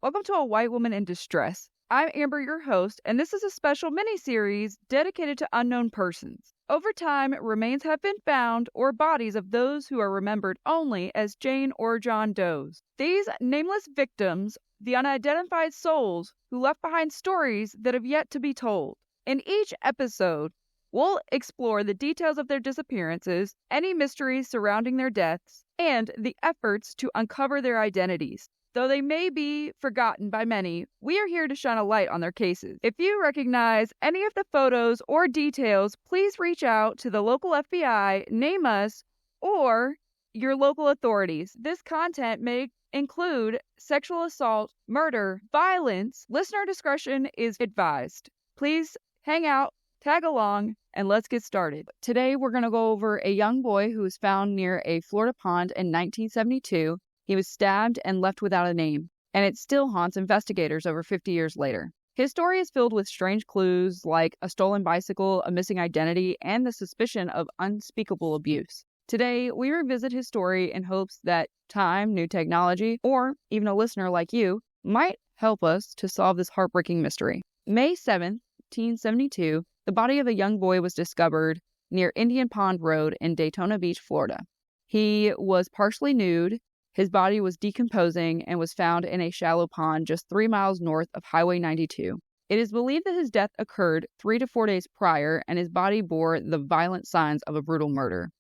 Welcome to A White Woman in Distress. I'm Amber, your host, and this is a special mini-series dedicated to unknown persons. Over time, remains have been found or bodies of those who are remembered only as Jane or John Does. These nameless victims, the unidentified souls who left behind stories that have yet to be told. In each episode, we'll explore the details of their disappearances, any mysteries surrounding their deaths, and the efforts to uncover their identities. Though they may be forgotten by many, we are here to shine a light on their cases. If you recognize any of the photos or details, please reach out to the local FBI, NamUs, or your local authorities. This content may include sexual assault, murder, violence. Listener discretion is advised. Please hang out, tag along, and let's get started. Today, we're going to go over a young boy who was found near a Florida pond in 1972. He was stabbed and left without a name, and it still haunts investigators over 50 years later. His story is filled with strange clues like a stolen bicycle, a missing identity, and the suspicion of unspeakable abuse. Today, we revisit his story in hopes that time, new technology, or even a listener like you might help us to solve this heartbreaking mystery. May 7th, 1972, the body of a young boy was discovered near Indian Pond Road in Daytona Beach, Florida. He was partially nude. His body was decomposing and was found in a shallow pond just 3 miles north of Highway 92. It is believed that his death occurred 3 to 4 days prior, and his body bore the violent signs of a brutal murder.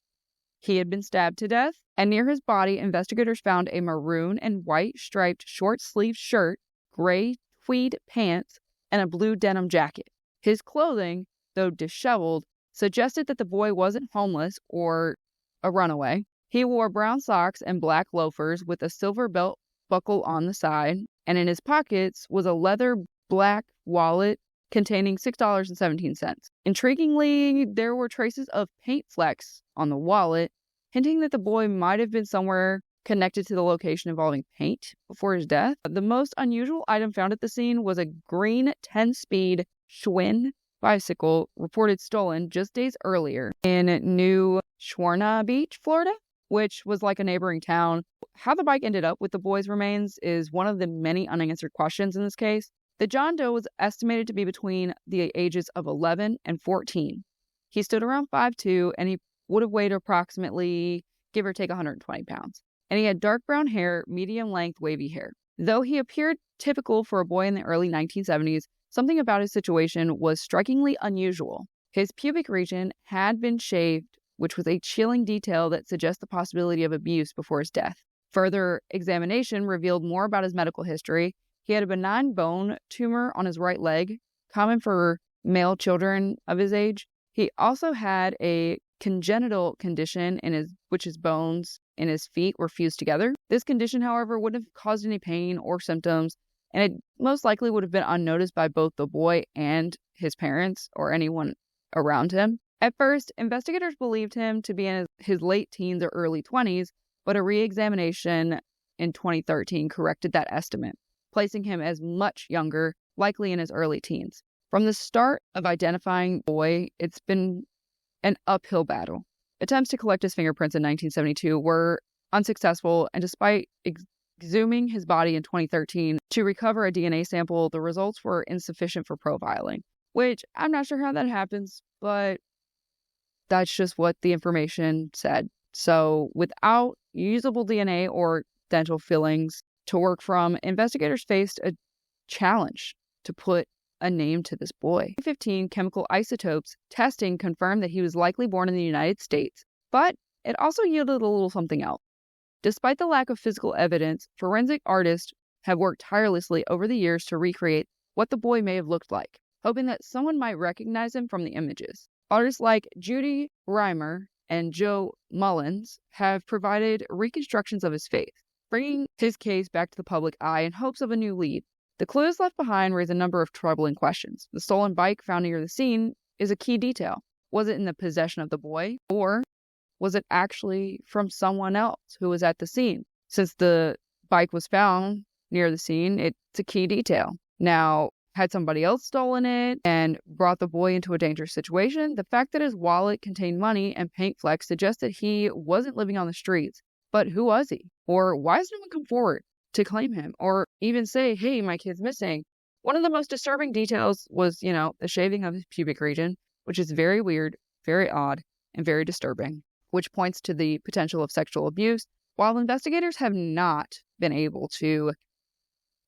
He had been stabbed to death, and near his body, investigators found a maroon and white striped short-sleeved shirt, gray tweed pants, and a blue denim jacket. His clothing, though disheveled, suggested that the boy wasn't homeless or a runaway. He wore brown socks and black loafers with a silver belt buckle on the side, and in his pockets was a leather black wallet containing $6.17. Intriguingly, there were traces of paint flecks on the wallet, hinting that the boy might have been somewhere connected to the location involving paint before his death. The most unusual item found at the scene was a green 10-speed Schwinn bicycle reported stolen just days earlier in New Smyrna Beach, Florida, which was like a neighboring town. How the bike ended up with the boy's remains is one of the many unanswered questions in this case. The John Doe was estimated to be between the ages of 11 and 14. He stood around 5'2", and he would have weighed approximately, give or take, 120 pounds. And he had dark brown hair, medium-length, wavy hair. Though he appeared typical for a boy in the early 1970s, something about his situation was strikingly unusual. His pubic region had been shaved, which was a chilling detail that suggests the possibility of abuse before his death. Further examination revealed more about his medical history. He had a benign bone tumor on his right leg, common for male children of his age. He also had a congenital condition in which his bones in his feet were fused together. This condition, however, wouldn't have caused any pain or symptoms, and it most likely would have been unnoticed by both the boy and his parents or anyone around him. At first, investigators believed him to be in his late teens or early 20s, but a re-examination in 2013 corrected that estimate, placing him as much younger, likely in his early teens. From the start of identifying the boy, it's been an uphill battle. Attempts to collect his fingerprints in 1972 were unsuccessful, and despite exhuming his body in 2013 to recover a DNA sample, the results were insufficient for profiling, which I'm not sure how that happens, but that's just what the information said. So without usable DNA or dental fillings to work from, investigators faced a challenge to put a name to this boy. In 2015, chemical isotopes testing confirmed that he was likely born in the United States, but it also yielded a little something else. Despite the lack of physical evidence, forensic artists have worked tirelessly over the years to recreate what the boy may have looked like, hoping that someone might recognize him from the images. Artists like Judy Reimer and Joe Mullins have provided reconstructions of his face, bringing his case back to the public eye in hopes of a new lead. The clues left behind raise a number of troubling questions. The stolen bike found near the scene is a key detail. Was it in the possession of the boy, or was it actually from someone else who was at the scene? Since the bike was found near the scene, it's a key detail. Now, had somebody else stolen it and brought the boy into a dangerous situation? The fact that his wallet contained money and paint flecks suggests that he wasn't living on the streets. But who was he? Or why has no one come forward? to claim him or even say, hey, my kid's missing. One of the most disturbing details was, the shaving of his pubic region, which is very weird, very odd, and very disturbing, which points to the potential of sexual abuse. While investigators have not been able to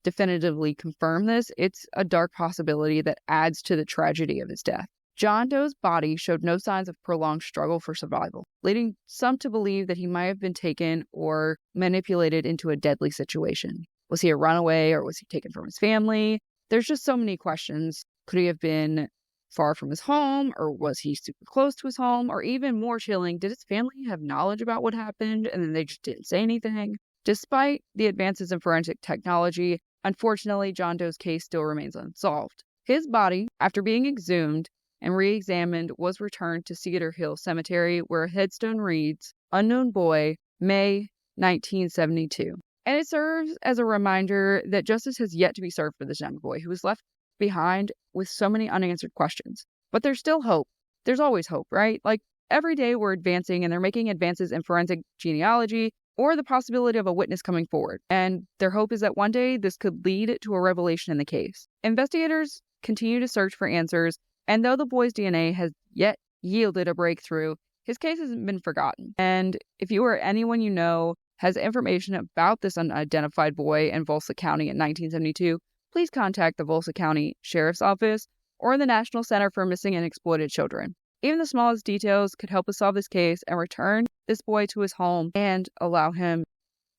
definitively confirm this, it's a dark possibility that adds to the tragedy of his death. John Doe's body showed no signs of prolonged struggle for survival, leading some to believe that he might have been taken or manipulated into a deadly situation. Was he a runaway or was he taken from his family? There's just so many questions. Could he have been far from his home, or was he super close to his home? Or even more chilling, did his family have knowledge about what happened and then they just didn't say anything? Despite the advances in forensic technology, unfortunately, John Doe's case still remains unsolved. His body, after being exhumed and re-examined, was returned to Cedar Hill Cemetery, where a headstone reads, "Unknown Boy, May 1972. And it serves as a reminder that justice has yet to be served for this young boy who was left behind with so many unanswered questions. But there's still hope. There's always hope, right? Like, every day we're advancing and they're making advances in forensic genealogy or the possibility of a witness coming forward. And their hope is that one day this could lead to a revelation in the case. Investigators continue to search for answers, and though the boy's DNA has yet yielded a breakthrough, his case hasn't been forgotten. And if you or anyone you know has information about this unidentified boy in Volusia County in 1972, please contact the Volusia County Sheriff's Office or the National Center for Missing and Exploited Children. Even the smallest details could help us solve this case and return this boy to his home and allow him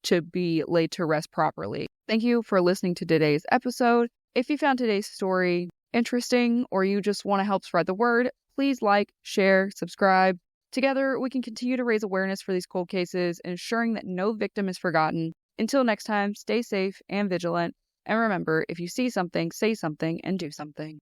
to be laid to rest properly. Thank you for listening to today's episode. If you found today's story interesting or you just want to help spread the word, please like, share, subscribe. Together, we can continue to raise awareness for these cold cases, ensuring that no victim is forgotten. Until next time, stay safe and vigilant. And remember, if you see something, say something and do something.